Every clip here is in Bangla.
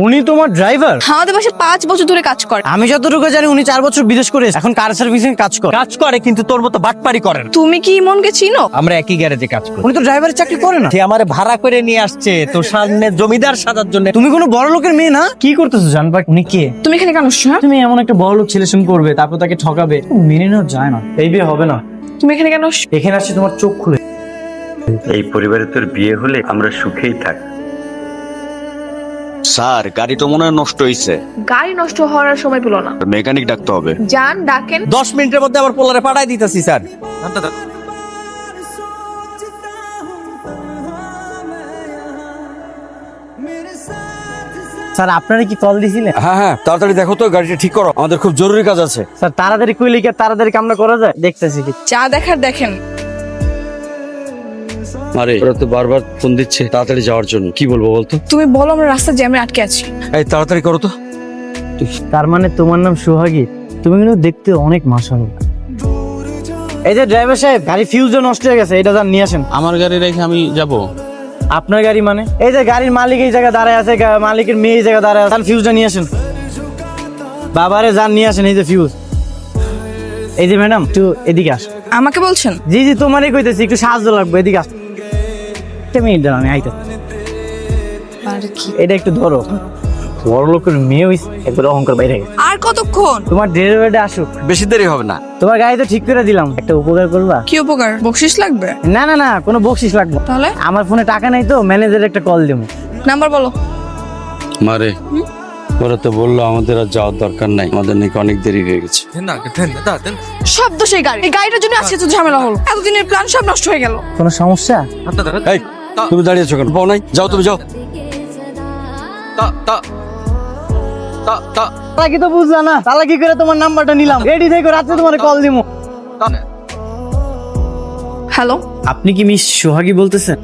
উনি তোমার ড্রাইভার? আমাদের বাসায় 5 বছর ধরে কাজ করে। আমি যতটুকু জানি উনি 4 বছর বিদেশ করে এখন কার সার্ভিসিং কাজ করে কিন্তু তোর মতো বাটপারি করে না। তুমি কি ইমনকে চিনো? আমরা একই গ্যারেজে কাজ করি। উনি তো ড্রাইভারের চাকরি করে না। সে আমারে ভাড়া করে নিয়ে আসছে তোর সামনে জমিদার সাজার জন্য। তুমি কোনো বড় লোকের মেয়ে না? কি করতেছো জানবা উনি কে? তুমি এখানে কেন আসছো? তুমি এমন একটা বড় লোক ছেলের সঙ্গে করবে তারপর তাকে ঠকাবে, মেনে নেওয়া যায় না। এই বিয়ে হবে না। তুমি এখানে কেন আসছো? এখানে আসছে তোমার চোখ খুলে। এই পরিবারে তোর বিয়ে হলে আমরা সুখেই থাক। স্যার গাড়ি তো মনে হয় নষ্ট হয়েছে, গাড়ি নষ্ট হওয়ার আর সময় পেলো না। মেকানিক ডাকতে হবে। যান ডাকেন। 10 মিনিটের মধ্যে আবার পোলারে পাঠাই দিতেছি স্যার। স্যার আপনারা কি কল দিছিলেন? হ্যাঁ তাড়াতাড়ি দেখো তো গাড়িটা ঠিক করো, আমাদের খুব জরুরি কাজ আছে। স্যার তাড়াতাড়ি কইলে কি আর তাড়াতাড়ি কামনা করা যায়? দেখতেছি কি। যা দেখার দেখেন। আরে ওরা তো বারবার ফোন দিচ্ছে তাড়াতাড়ি যাওয়ার জন্য, কি বলবো বলতো? তুমি বলো আমরা রাস্তা জ্যামে আটকে আছি। এই তাড়াতাড়ি করো তো। তার মানে তোমার নাম সোহাগী? তুমি কিন্তু দেখতে অনেক মাশাআল্লাহ। এই যে ড্রাইভার সাহেব, গাড়ি ফিউজও নষ্ট হয়ে গেছে, এটা যান নিয়ে আসেন। আমার গাড়ি রেখে আমি যাব? আপনার গাড়ি মানে? এই যে গাড়ির মালিক এই জায়গায় দাঁড়ায় আছে, মালিকের মেয়ে এই জায়গায় দাঁড়ায় আছে, তার ফিউজটা নিয়ে আসেন। বাবারে যান নিয়ে আসেন এই যে ফিউজ। এই যে ম্যাডাম একটু এদিকে আস। আমাকে বলছেন? জি জি তোমারই কইতেছি, একটু সাহায্য লাগবে, এদিকে আস। একটা মিনিট দাঁড়ান, আমি আইতে। আর কি? এটা একটু ধরো। বড় লোকের মেয়ে হইছে, একবার অহংকার বাইরে গেছে। আর কতক্ষণ? তোমার ডেলিভারিটা আসুক, বেশি দেরি হবে না। তোমার গাড়ি তো ঠিক করে দিলাম, একটা উপকার করবা? কি উপকার? বকশিশ লাগবে? না না না, কোনো বকশিস লাগবে না। তাহলে আমার ফোনে টাকা নাই তো, ম্যানেজার একটা কল দেবো। নাম্বার বলো। মারে ওরা তো বললো আমাদের আর যাওয়ার দরকার নাই, আমাদের নাকি অনেক দেরি হয়ে গেছে। সব দোষ এই গাড়ি। এই গাড়িটার জন্য আজকে তো ঝামেলা হলো। এতদিনের প্ল্যান সব নষ্ট হয়ে গেল। কোনো সমস্যা? এই তুমি দাঁড়িয়েছো কেন? পাও নাই, যাও তুমি যাও। তাহলে কি তো বুঝলা না, তাহলে কি করে তোমার নাম্বারটা নিলাম? রেডি থেকে রাতে তোমার কল দিবো। হ্যালো, আপনি কি মিস সোহাগী বলতেছেন?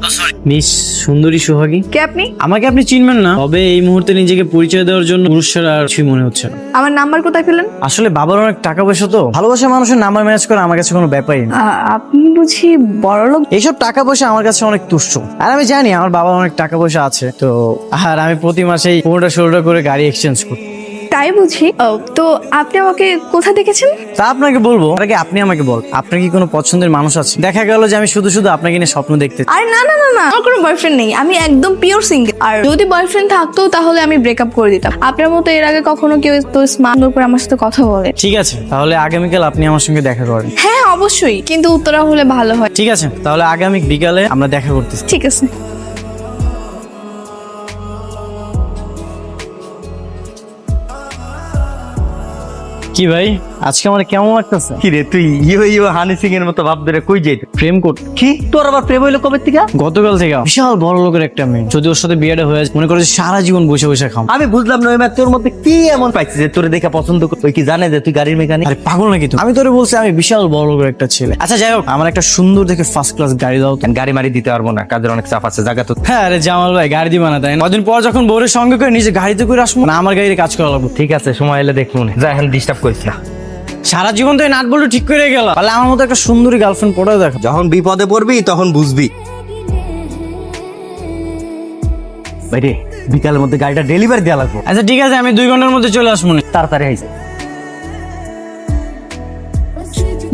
মিস সুন্দরী সোহাগী? কে আপনি? আমাকে আপনি চিনবেন না, তবে এই মুহূর্তে নিজেকে পরিচয় দেওয়ার জন্য পুরুষের আর কিছুই মনে হচ্ছে না। আমার নাম্বার কোথায় পেলেন? আসলে বাবার অনেক টাকা পয়সা তো, ভালোবাসা মানুষের নাম্বার ম্যানেজ করা আমার কাছে কোনো ব্যাপারই না। আপনি বুঝি বড়লোক? এইসব টাকা পয়সা আমার কাছে অনেক তুচ্ছ, আর আমি জানি আমার বাবার অনেক টাকা পয়সা আছে তো, আর আমি প্রতি মাসেই 15-16টা করে গাড়ি এক্সচেঞ্জ করি। তাই বুঝি। তো আপনি আমাকে কোথা দেখেছেন? তা আপনাকে বলবো আগে আপনি আমাকে বল, আপনার কি কোনো পছন্দের মানুষ আছে? দেখা গেল যে আমি শুধু শুধু আপনাকে নিয়ে স্বপ্ন দেখতে। আরে না না না না, আমার কোনো বয়ফ্রেন্ড নেই। আমি একদম পিওর সিঙ্গেল। আর যদি বয়ফ্রেন্ড থাকতো তাহলে আমি ব্রেকআপ করে দিতাম। আপনার মতো এর আগে কখনো কেউ তো স্মার্ট করে আমার সাথে কথা বলে? ঠিক আছে, তাহলে আগামীকাল আপনি আমার সঙ্গে দেখা করেন। হ্যাঁ অবশ্যই, কিন্তু উত্তরা হলে ভালো হয়। ঠিক আছে, তাহলে আগামী বিকালে আমরা দেখা করতেছি। ঠিক আছে। কি ভাই, আজকে আমার কেমন লাগতেছে? কি রে তুই হানি সিং এর মতো ভাব ধরে কই যাইতে? প্রেম করতে? কি তোর আবার প্রেম হইলো কবে থেকে? গতকাল থেকে। বিশাল বড় লোকের একটা মেয়ে, যদি ওর সাথে বিয়েটা হয়ে যায় মনে করে যে সারা জীবন বসে বসে খাম। আমি বুঝলাম না তোর মধ্যে কি এমন পাইছিস যে তোরে দেখা পছন্দ করতে? কি জানে যে তুই গাড়ির মেকানিক? আরে পাগল নাকি তুমি? আমি তোরে বলছি আমি বিশাল বড় লোকের একটা ছেলে। আচ্ছা যাই হোক, আমার একটা সুন্দর দেখে ফার্স্ট ক্লাস গাড়ি দাও। গাড়ি মারি দিতে পারবো না, কাজের অনেক চাপ আছে, জায়গা তো। হ্যাঁ আরে জামাল ভাই, গাড়ি দিবা না তাই না? কদিন পর যখন বউরের সঙ্গে করে নিজে গাড়িতে করে আসবো না, আমার গাড়িতে কাজ করা লাগবে। ঠিক আছে, সময় এলে দেখবো না, যা এখন ডিস্টার্ব করিস না। সারা জীবন তো এই নাট বল্টু ঠিক করে গেল, তাহলে আমার মতো একটা সুন্দরী গার্লফ্রেন্ড পড়ে দেখো। যখন বিপদে পড়বি তখন বুঝবি। বাইরে বিকালের মধ্যে গাড়িটা ডেলিভারি দেওয়া লাগবে। আচ্ছা ঠিক আছে, আমি 2 ঘন্টার মধ্যে চলে আসবো। তাড়াতাড়ি আইসে।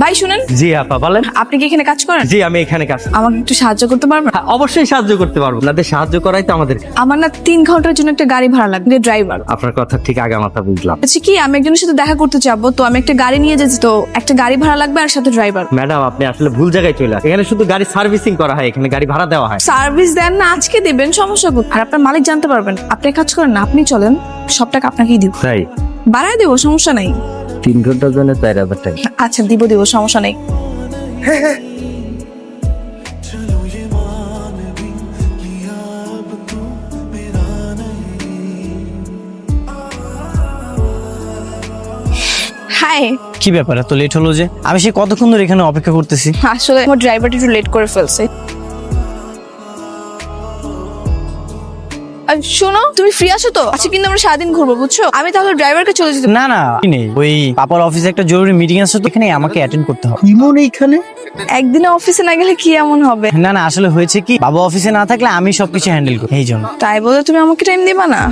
ভাই শুনেন। জি আপা বলেন। আপনি কি এখানে কাজ করেন? জি আমি এখানে কাজ। আমাকে একটু সাহায্য করতে পারবেন? হ্যাঁ, অবশ্যই সাহায্য করতে পারবো, আপনাদের সাহায্য করাই তো আমাদের। আমার না 3 ঘন্টার জন্য একটা গাড়ি ভাড়া লাগবে, ড্রাইভার। আপনার কথা ঠিক আগে মাথা বুঝলাম। আচ্ছা কি, আমি একজনের সাথে দেখা করতে যাবো, তো আমি একটা গাড়ি নিয়ে যাচ্ছি, তো একটা গাড়ি ভাড়া লাগবে আর সাথে ড্রাইভার। ম্যাডাম আপনি আসলে ভুল জায়গায় চলে আসেন, এখানে শুধু গাড়ি সার্ভিসিং করা হয়, এখানে গাড়ি ভাড়া দেওয়া হয়। সার্ভিস দেন না, আজকে দেবেন, সমস্যা কোথায়? আর আপনার মালিক জানতে পারবেন। আপনি এক কাজ করেন না, আপনি চলেন, সব টাকা আপনাকেই দিব। তাই বাড়ায় দেবো, সমস্যা নাই। 3 ঘন্টার জন্য 4000 টাকা। আচ্ছা দিব, সমস্যা নেই। হাই। কি ব্যাপার এত লেট হলো যে? আমি সে কতক্ষণ ধরে এখানে অপেক্ষা করতেছি। আসলে আমার ড্রাইভারটা একটু লেট করে ফেলছে। শোনো, তুমি ফ্রি আছো তো? আচ্ছা কিন্তু আমরা সারাদিন ঘুরবো, বুঝছো? আমি তাহলে ড্রাইভারকে চলে যেতে। না না নেই, ওই পাপার অফিসে একটা জরুরি মিটিং আছে তো, এখানে আমাকে অ্যাটেন্ড করতে হবে। ইমন এইখানে? একদিনে অফিসে না গেলে কি এমন হবে? না না, আসলে হয়েছে কি, বাবা অফিসে না থাকলে আমি সবকিছু হ্যান্ডেল করি, এই জন্য। তাই বলে তুমি আমাকে টাইম দিবা না?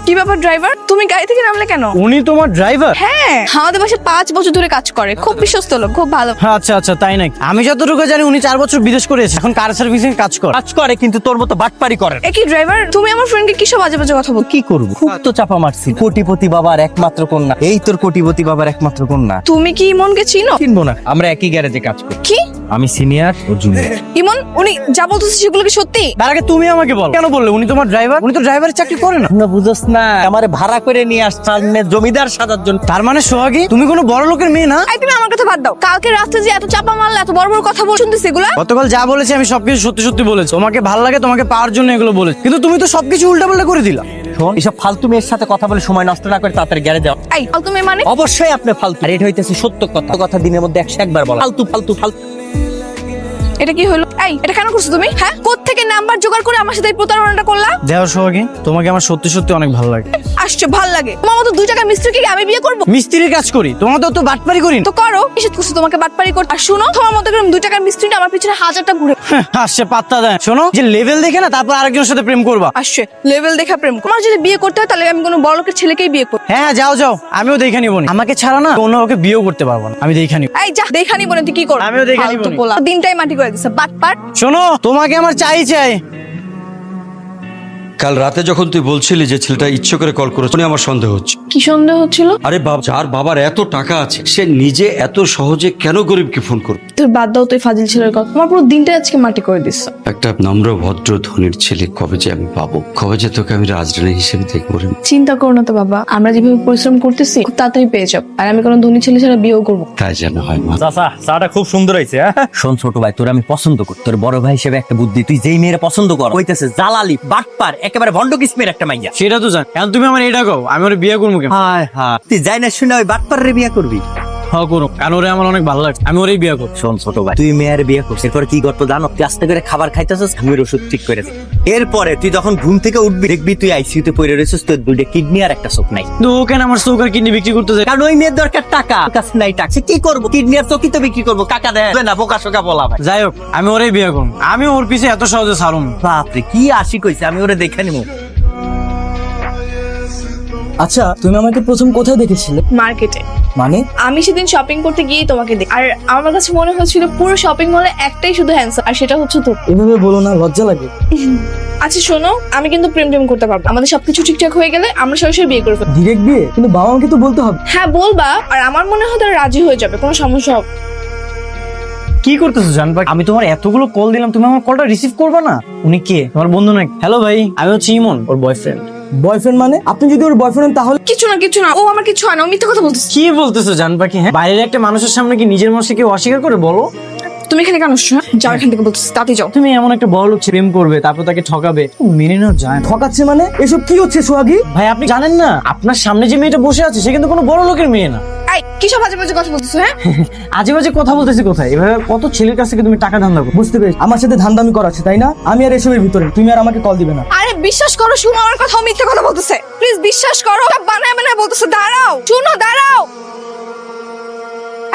কি ব্যাপার ড্রাইভার, তুমি গাড়ি থেকে নামলে কেন? উনি তোমার ড্রাইভার? হ্যাঁ, আমাদের বাসায় 5 বছর ধরে কাজ করে, খুব বিশ্বস্ত লোক, খুব ভালো। আচ্ছা আচ্ছা, তাই নাকি? আমি যতটুকু জানি উনি 4 বছর বিদেশ করে এসেছে, এখন কার সার্ভিসিং কাজ করে। কাজ করে কিন্তু তোর মতো বাটপারি করে না। একই ড্রাইভার, তুমি আমার ফ্রেন্ডকে কিসব বাজে বাজে কথা বল? কি করবো, খুব তো চাপা মারছি। কোটিপতি বাবার একমাত্র কন্যা, এই তোর কোটিপতি বাবার একমাত্র কন্যা। তুমি কি ইমনকে চিনো? চিনবো না, আমরা একই গ্যারেজে কাজ করি। কি আমি সিনিয়র ও জুনিয়র। ইমন, উনি যা বলতেছে সেগুলো কি সত্যি? তার আগে তুমি আমাকে বল, কেন বললে উনি তোমার ড্রাইভার? উনি তো ড্রাইভারের চাকরি করে না। না বুঝছ না, আমারে ভাড়া করে নিয়ে আসছেন জমিদার সাজার জন্য। তার মানে সোহাগী তুমি কোনো বড় লোকের মেয়ে না? এই তুমি আমার কথা বাদ দাও, কালকে রাস্তায় যে এত চাপা মারলে, এত বড় বড় কথা বল, শুনতেছি এগুলা? গতকাল যা বলেছি আমি সবকিছু সত্যি সত্যি বলেছি। তোমাকে ভালো লাগে, তোমাকে পাওয়ার জন্য এগুলো বলেছি, কিন্তু তুমি তো সবকিছু উল্টাপাল্টা করে দিলা। শোন, এসব ফালতু মেয়ের সাথে কথা বলে সময় নষ্ট না করে তাড়াতাড়ি গ্যারেজে যাও। এই তুমি মানে? অবশ্যই আপনি ফালতু, আর এটা হইতেছে সত্য কথা। কথা দিনের মধ্যে 101 বার বলা। ফালতু ফালতু ফালতু। এটা কি হলো? এই এটা কেন করছো তুমি? হ্যাঁ, কোত্থেকে নাম্বার জোগাড় করে আমার সাথে এই প্রতারণাটা করলা? দেখো সোহাগী, তোমাকে আমার সত্যি সত্যি অনেক ভালো লাগে। আসছে, ভাল লাগে। তোমার মতো 2 টাকা মিস্ত্রিকে কি আমি বিয়ে করবো? মিস্ত্রির কাজ করি, তোমার তো বাটপারি করি না। তো করো, নিষেধ করছো তোমাকে বাটপারি করতে? আর শুনো, তোমার মতো এরকম 2 টাকার মিস্ত্রি না আমার পিছনে 1000টা ঘুরে আসছে পাত্তা দেয়। শোনো, যে লেভেল দেখে না তারপর আরেকজনের সাথে প্রেম করবা। আসছে লেভেল দেখা প্রেম করো। আমার যদি বিয়ে করতে হয় তাহলে আমি কোনো বড় লোকের ছেলেকেই বিয়ে করব। হ্যাঁ যাও যাও, আমিও দেখে নিব। আমাকে ছাড়া না অন্য কাউকে বিয়েও করতে পারবো না, আমি দেখে নিব। এই যা, দেখা নিব না, তুই কি করবি? আমিও দেখে নিবো। ফালতু পোলা, দিনটাই মাটি করে দিছে বাটপার। শোনো, তোমাকে আমার চাই চাই। কাল রাতে যখন তুই বলছিলি যে ছেলেটা ইচ্ছে করে কল করেছে, তখনই আমার সন্দেহ হচ্ছে। কি সন্দেহ হচ্ছিল? আরে বাবা, যার বাবার এত টাকা আছে সে নিজে এত সহজে কেন গরিবকে ফোন করবে? তুই বাদ দাও তুই ফাজিল ছেলের কথা, আমার পুরো দিনটাই আজকে মাটি করে দিছ। একটা নম্র ভদ্র ধনীর ছেলে কবে যে আমি পাবো, কবে যে তোকে আমি রাজরানী হিসেবে দেখবো রে? চিন্তা করো না তো বাবা, আমরা যেভাবে পরিশ্রম করতেছি খুব তাড়াতাড়ি পেয়ে যাবো। আর আমি কোনো ধনী ছেলে ছাড়া বিয়েও করবো। তাই যেন হয় মা। চাচা, চাটা খুব সুন্দর হয়েছে। শোন ছোট ভাই, তোর আমি পছন্দ করি। তোর বড় ভাই হিসেবে একটা বুদ্ধি, তুই যেই মেয়েরা পছন্দ কর হইতেছে জালালি বাটপার, একেবারে ভন্ড কিসমের একটা মাইয়া। সেটা তো জান, এখন তুমি আমার এটা কও, আমি ওর বিয়ে করবো কেন? হায় হায়, তুই যাই না শুনে ওই বাটপারের বিয়ে করবি? হ্যাঁ করো, কারণ ওরে আমার অনেক ভালো লাগে, আমি ওরই বিয়ে করবো। শোন ছোট ভাই, তুই মেয়ের বিয়ে করছিস, এরপর কি করতো জানো? তুই আস্তে করে খাবার খাইতেছিস, আমি ওর ওষুধ ঠিক করেছি। এরপরে তুই যখন ঘুম থেকে উঠবি দেখবি তুই আইসিইউতে পড়ে রয়েছিস, তোর 2টা কিডনি আর একটা চোখ নাই। তো ও কেন আমার চৌকার কিডনি বিক্রি করতে যায়? কারণ ওই মেয়ের দরকার টাকা, ওর কাছে নাই টাকা, সে কি করবো? কিডনি আর চোখই তো বিক্রি করবো, টাকা দেয় না, বোকা শোকা বলা ভাই। যাই হোক, আমি ওরই বিয়ে করবো, আমি ওর পিছে এত সহজে ছাড়ুন। বাপরে কি আশিক হইছে, আমি ওরে দেখে নিবো। আচ্ছা, তুমি আমাকে প্রথম কোথায় দেখেছিলে? মার্কেটে। মানে? আমি সেদিন শপিং করতে গিয়ে তোমাকে দেখি, আর আমার কাছে মনে হচ্ছিল পুরো শপিং মলে একটাই শুধু হ্যান্ডসাম, আর সেটা হচ্ছে তো। এভাবে বলো না, লজ্জা লাগে। আচ্ছা শোনো, আমি কিন্তু প্রেম করতে পারবো। আমাদের সবকিছু ঠিকঠাক হয়ে গেলে আমরা সরাসরি বিয়ে করে ফেলবো। ডিরেক্ট বিয়ে? কিন্তু বাবা মাকে তো বলতে হবে। হ্যাঁ বলবা, আর আমার মনে হয় তারা রাজি হয়ে যাবে, কোনো সমস্যা হবে। কি করতেছো জানবা? আমি তোমার এতগুলো কল দিলাম, তুমি আমার কলটা রিসিভ করবে না? উনি কে? তোমার বন্ধু নাকি? হ্যালো ভাই, আমি হচ্ছে ইমন, ওর বয়ফ্রেন্ড। বয়ফ্রেন্ড মানে? আপনি যদি ওর বয়ফ্রেন্ড হন তাহলে? কিছু না, ও আমার কিছু হয় না, ও মিথ্যা কথা বলতেছে। কি বলতেছো জানবা কি? হ্যাঁ, বাইরের একটা মানুষের সামনে কি নিজের মনকে কেউ অস্বীকার করে বলো? তুমি এখানে কেন আসছো? যাও এখান থেকে, বলতেছি তাতে যাও। তুমি এমন একটা বড় লোক প্রেম করবে, তারপর তাকে ঠকাবে, মেনে নাও যায় না। ঠকাচ্ছে মানে? এসব কি হচ্ছে সোহাগী? ভাই আপনি জানেন না, আপনার সামনে যে মেয়েটা বসে আছে সে কিন্তু কোনো বড় লোকের মেয়ে না। এই কি সব বাজে বাজে কথা বলতেছো? হ্যাঁ, আজে বাজে কথা বলতেছি কোথায়? এভাবে কত ছেলের কাছ থেকে তুমি টাকা ধান্দা করো। বুঝতে পেরেছি, আমার সাথে ধান্দামি করাচ্ছে তাই না? আমি আর এসবের ভিতরে, তুমি আর আমাকে কল দিবে না। আরে বিশ্বাস করো, শুনো আমার কথা, ও মিথ্যা কথা বলতেছে। প্লিজ বিশ্বাস করো, সব বানায় বানায় বলতেছে। দাঁড়াও, শুনো, দাঁড়াও।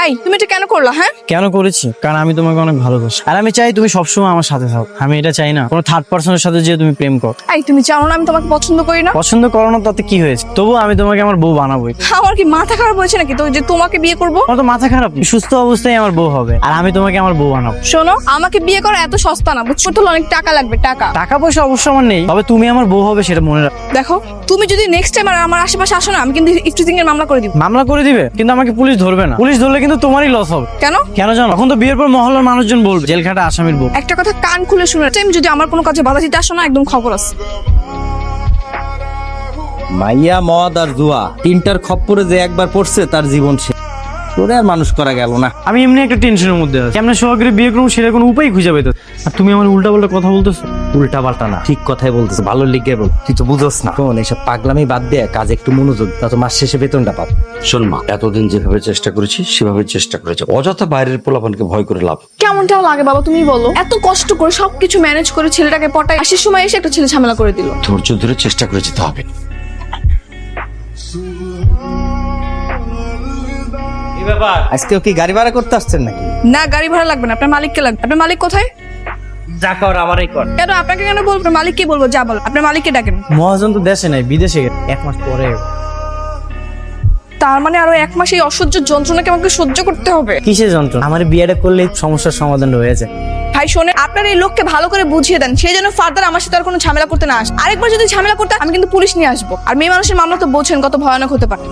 এই তুমি এটা কেন করলা? হ্যাঁ কেন করেছি? কারণ আমি তোমাকে অনেক ভালোবাসি, আর আমি চাই তুমি সবসময় আমার সাথে থাকো। আমি এটা চাই না কোনো থার্ড পার্সনের সাথে যে তুমি প্রেম করো। এই তুমি জানো না আমি তোমাকে পছন্দ করি না? পছন্দ করো না তাতে কি হয়েছে? তবু আমি তোমাকে আমার বউ বানাবোই। আমার কি মাথা খারাপ হয়েছে নাকি তো যে তোমাকে বিয়ে করব? আমার তো মাথা খারাপ, সুস্থ অবস্থায় আমার বউ হবে, আর আমি তোমাকে আমার বউ বানাবো। শোনো, আমাকে বিয়ে করা এত সস্তা না, বুঝছো তো? অনেক টাকা লাগবে, টাকা। টাকা পয়সা অবশ্য আমার নেই, তবে তুমি আমার বউ হবে সেটা মনে রাখো। দেখো, তুমি যদি নেক্সট টাইম আর আমার আশেপাশে আসো না, আমি কিন্তু ইফটিজিং এর মামলা করে দিব। মামলা করে দিবে? কিন্তু আমাকে পুলিশ ধরবে না। পুলিশ ধরলে কিন্তু তোমারই লস হবে। কেন? কেন জানো? এখন তো বিয়ের পর মহল্লার মানুষজন বলবে জেলখাটা আসামির বউ। একটা কথা কান খুলে শুনে, টাইম যদি আমার কোনো কাজে বাধা দিতে আসো না, একদম খবর আছে। মাইয়া, মদ আর জুয়া, 3টার খপ্পরে যে একবার পড়ছে তার জীবন শেষ। তোরে আর মানুষ করা গেল না। আমি এমনি একটা টেনশনের মধ্যে আছি, কেমন সোহাগের বিয়ে করবো সেটা কোনো উপায় খুঁজে পেতে, আর তুমি আমার উল্টা পাল্টা কথা বলতেছো। উল্টা পাল্টা না, ঠিক কথাই বলতেছে, ভালো লিখে বল, তুই তো বুঝোস না। শোন, এইসব পাগলামি বাদ দিয়ে কাজে একটু মনোযোগ, তা তো মাস শেষে বেতনটা পাবো। শোন মা, এতদিন যেভাবে চেষ্টা করেছি সেভাবে চেষ্টা করেছি, অযথা বাইরের পোলাপানকে ভয় করে লাভ। কেমনটাও লাগে বাবা, তুমি বলো। এত কষ্ট করে সবকিছু ম্যানেজ করে ছেলেটাকে পটাই, আসার সময় এসে একটা ছেলে ঝামেলা করে দিল। ধৈর্য ধরে চেষ্টা করে যেতে হবে। আজকেও কি গাড়ি ভাড়া করতে আসছেন নাকি? না, গাড়ি ভাড়া লাগবে না, আপনার মালিককে লাগবে। আপনার মালিক কোথায়? যা কর আমারই কর। কেন আপনাকে কেন বলবো? মালিককে বলবো, যা বলো আপনার মালিককে ডাকেন। মহাজন তো দেশে নাই, বিদেশে গেছে 1 মাস পরে। তার মানে আরো 1 মাস এই অসহ্য যন্ত্রণাকে আমাকে সহ্য করতে হবে? কিসের যন্ত্রণা? আমার বিয়েটা করলে সমস্যার সমাধান হয়েছে। ভাই শোনে, আপনার এই লোককে ভালো করে বুঝিয়ে দেন, সেই জন্য ফার্দার আমার সাথে আর কোনো ঝামেলা করতে না আসে। আরেকবার যদি ঝামেলা করতে আমি কিন্তু পুলিশ নিয়ে আসবো। আর মেয়ে মানুষের মামলা তো বোঝেন কত ভয়ানক হতে পারে।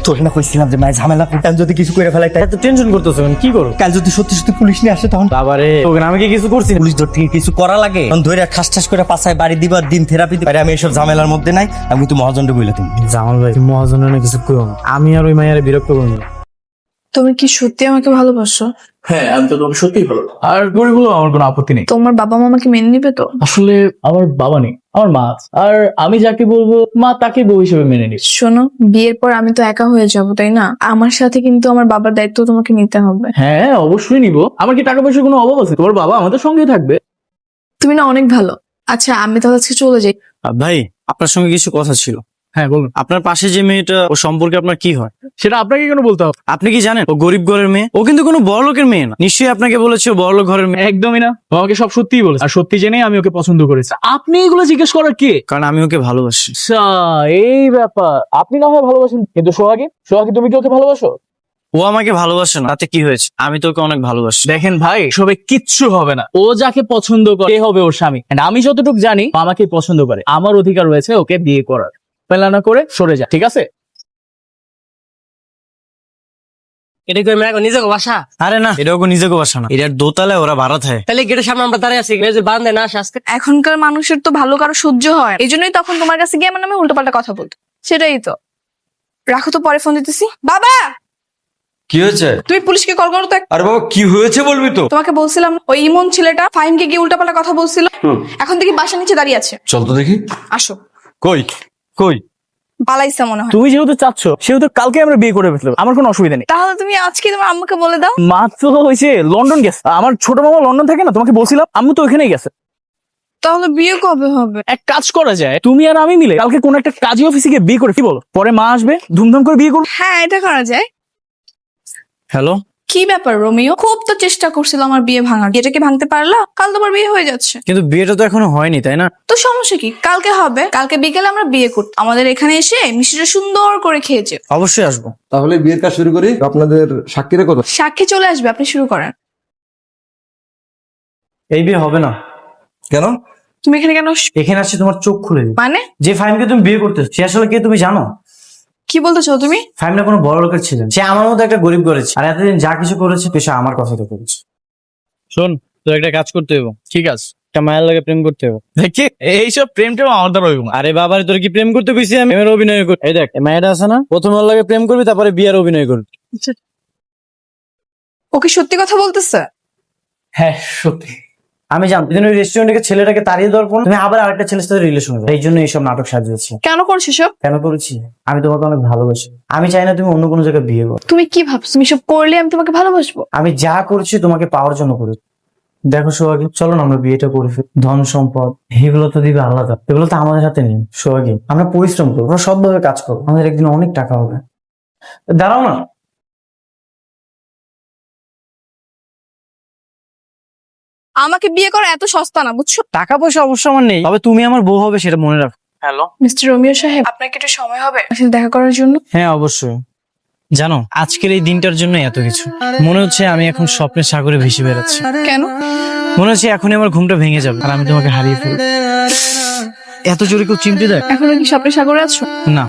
তোর না কইছিলাম যে মায়ের ঝামেলা করতাম, যদি কিছু করে ফেলাই তাই এত টেনশন করতেছো কেন? কি করো? কাল যদি সত্যি সত্যি পুলিশ নিয়ে আসে তখন বাবারে, তোকে আমি কি কিছু করছি? পুলিশ ধরতে গিয়ে কিছু করা লাগে? তখন ধরে ঠাস ঠাস করে পাছায় বাড়ি দিবার দিন থেরাপি দিবার। আমি এসব ঝামেলার মধ্যে নাই, আমি কিন্তু মহাজনটা বইলে তুমি। জামাল ভাই, মহাজনের না কিছু করো না। আমি আর ওই মায়ের বিরক্ত করবো না। তুমি কি সত্যি আমাকে ভালোবাসো? হ্যাঁ, আমি তো তোমাকে সত্যিই ভালো। আর গরিবগুলো আমার কোনো আপত্তি নেই। তোমার বাবা মা আমাকে মেনে নিবে তো? আসলে আমার বাবা নেই, আমার মা আছে। আর আমি যাকে বলবো মা তাকে বউ হিসেবে মেনে নিস। শোনো, বিয়ের পর আমি তো একা হয়ে যাব, তাই না? আমার সাথে কিন্তু আমার বাবার দায়িত্ব তোমাকে নিতে হবে। হ্যাঁ, অবশ্যই নিব। আমার কি টাকা পয়সার কোনো অভাব আছে? তোমার বাবা আমাদের সঙ্গে থাকবে। তুমি না অনেক ভালো। আচ্ছা, আমি তাহলে আজকে চলে যাই। ভাই, আপনার সঙ্গে কিছু কথা ছিল। হ্যাঁ, বলুন। আপনার পাশে যে মেয়েটা, ও সম্পর্কে আপনার কি হয়? সেটা আপনাকে কেন বলতে হবে? আপনি কি জানেন ও গরিব ঘরের মেয়ে? ও কিন্তু কোনো বড় লোকের মেয়ে না। নিশ্চয়ই আপনাকে বলেছে ও বড় লোক ঘরের মেয়ে। একদমই না, ও আমাকে সব সত্যিই বলেছে। আর সত্যি জেনেই আমি ওকে পছন্দ করেছি। আপনি এগুলো জিজ্ঞেস করার কে? কারণ আমি ওকে ভালোবাসি। আচ্ছা, এই ব্যাপার। আপনি না হয় ভালোবাসেন, কিন্তু সোহাগী তুমি কি ওকে ভালোবাসো? ও আমাকে ভালোবাসে না, তাতে কি হয়েছে? আমি তো ওকে অনেক ভালোবাসি। দেখেন ভাই, সবে কিচ্ছু হবে না। ও যাকে পছন্দ করে সে হবে ওর স্বামী। And আমি যতটুকু জানি ও আমাকে পছন্দ করে। আমার অধিকার রয়েছে ওকে বিয়ে করার। পেলা না করে সরে যা, ঠিক আছে? এটা কি মেয়ে নিজেকে বাসা? আরে না, এটা ওকে নিজেকে বাসা না, এটার দোতলায় ওরা ভাড়া থাকে। তাহলে গেটের সামনে আমরা দাঁড়িয়ে আছি, মেয়ে বান্ধে না আসে আজকে। এখনকার মানুষের তো ভালো কারো সহ্য হয়, এই জন্যই তখন তোমার কাছে গিয়ে আমার নামে উল্টোপাল্টা কথা বলতো। সেটাই তো। রাখো তো, পরে ফোন দিতেছি। বাবা, কি হয়েছে? তুমি পুলিশকে কল করো তো। আরে বাবা, কি হয়েছে বলবি তো? তোমাকে বলছিলাম ওই ইমন ছেলেটা ফাহিমকে গিয়ে উল্টাপাল্টা কথা বলছিল। এখন দেখি বাসা নিচে দাঁড়িয়ে আছে। চল তো দেখি। আসো। কই কই? পালাইছে মনে হয়। তুমি যেহেতু চাচ্ছ সেহেতু কালকে আমরা বিয়ে করে ফেলবো, আমার কোনো অসুবিধা নেই। তাহলে তুমি আজকে তোমার আম্মুকে বলে দাও। মা তো হয়েছে লন্ডন গেছে। আমার ছোট মামা লন্ডন থাকে না, তোমাকে বলছিলাম। আম্মু তো ওখানেই গেছে। তাহলে বিয়ে কবে হবে? এক কাজ করা যায়, তুমি আর আমি মিলে কালকে কোন একটা কাজী অফিসে গিয়ে বিয়ে করে, কি বলো? পরে মা আসবে, ধুমধাম করে বিয়ে করবো। হ্যাঁ, এটা করা যায়। হ্যালো, কি ব্যাপার রোমিও? খুব তো চেষ্টা করছিল আমার বিয়ে ভাঙার, এটা কি ভাঙতে পারলা? কাল তোমার বিয়ে হয়ে যাচ্ছে। কিন্তু বিয়েটা তো এখনো হয়নি, তাই না? তো সমস্যা কি? কালকে হবে। কালকে বিকেলে আমরা বিয়ে করতে আমাদের এখানে এসে মিষ্টিটা সুন্দর করে খেয়েছে। অবশ্যই আসবো। তাহলে বিয়ের কাজ শুরু করি। আপনাদের সাক্ষীরা কত? সাক্ষী চলে আসবে, আপনি শুরু করেন। এই বিয়ে হবে না। কেন? তুমি এখানে কেন এখানে আসছে তোমার চোখ খুলে দিবে। মানে যে ফাহিমকে তুমি বিয়ে করতেছো সে আসলে কে তুমি জানো? কি বলতেছো তুমি? ফাহিম না কোনো বড় লোকের ছিলেন, সে আমার মতো একটা গরিব করেছে। আর এতদিন যা কিছু করেছে সে আমার কথা তো করেছে। শোন, তোর একটা কাজ করতে হবে। ঠিক আছে, একটা মায়ের লাগে প্রেম করতে হবে। দেখি এইসব প্রেমটা আমার দ্বারা হইব না। আরে বাবারে, তোর কি প্রেম করতে কইছি আমি? প্রেমের অভিনয় কর। এই দেখ, এই মায়েরা আছে না, প্রথমে ওর লাগে প্রেম করবি, তারপরে বিয়ের অভিনয় করবি। ও কি সত্যি কথা বলতেছে? হ্যাঁ, সত্যি। আমি জানি তুমি ওই রেস্টুরেন্টে ছেলেটাকে তাড়িয়ে দেওয়ার পর তুমি আবার আরেকটা ছেলের সাথে রিলেশন হবে। এই জন্য এইসব নাটক সাজিয়েছি। কেন করছিস সব? কেন করেছি? আমি তোমাকে অনেক ভালোবাসি। আমি চাই না তুমি অন্য কোনো জায়গায় বিয়ে করো। তুমি কি ভাবছো তুমি সব করলে আমি তোমাকে ভালোবাসবো? আমি যা করছি তোমাকে পাওয়ার জন্য করেছি। দেখো সোহাগী, চলো না আমরা বিয়েটা করে ফেলি। ধন সম্পদ এগুলো তো দিবে আলাদা, এগুলো তো আমাদের হাতে নেই। সোহাগী, আমরা পরিশ্রম করবো, আমরা সবভাবে কাজ করবো, আমাদের একদিন অনেক টাকা হবে। দাঁড়াও না। আমাকে বিয়ে করা এত সস্তা না, বুঝছো? টাকা পয়সা অবশ্য আমার নেই, তবে তুমি আমার বউ হবে সেটা মনে রাখো। হ্যালো মিস্টার রোমিও সাহেব, আপনার কি একটু সময় হবে আমার সাথে দেখা করার জন্য? হ্যাঁ, অবশ্যই। জানো, আজকের এই দিনটার জন্য এত কিছু মনে হচ্ছে। আমি এখন স্বপ্নের সাগরে ভেসে বেড়াচ্ছি। কেন? মনে হচ্ছে এখনই আমার ঘুমটা ভেঙে যাবে আর আমি তোমাকে হারিয়ে ফেলবো। এত জোরে কেউ চিমটি দেয়? এখনো কি স্বপ্নের সাগরে আছো? না,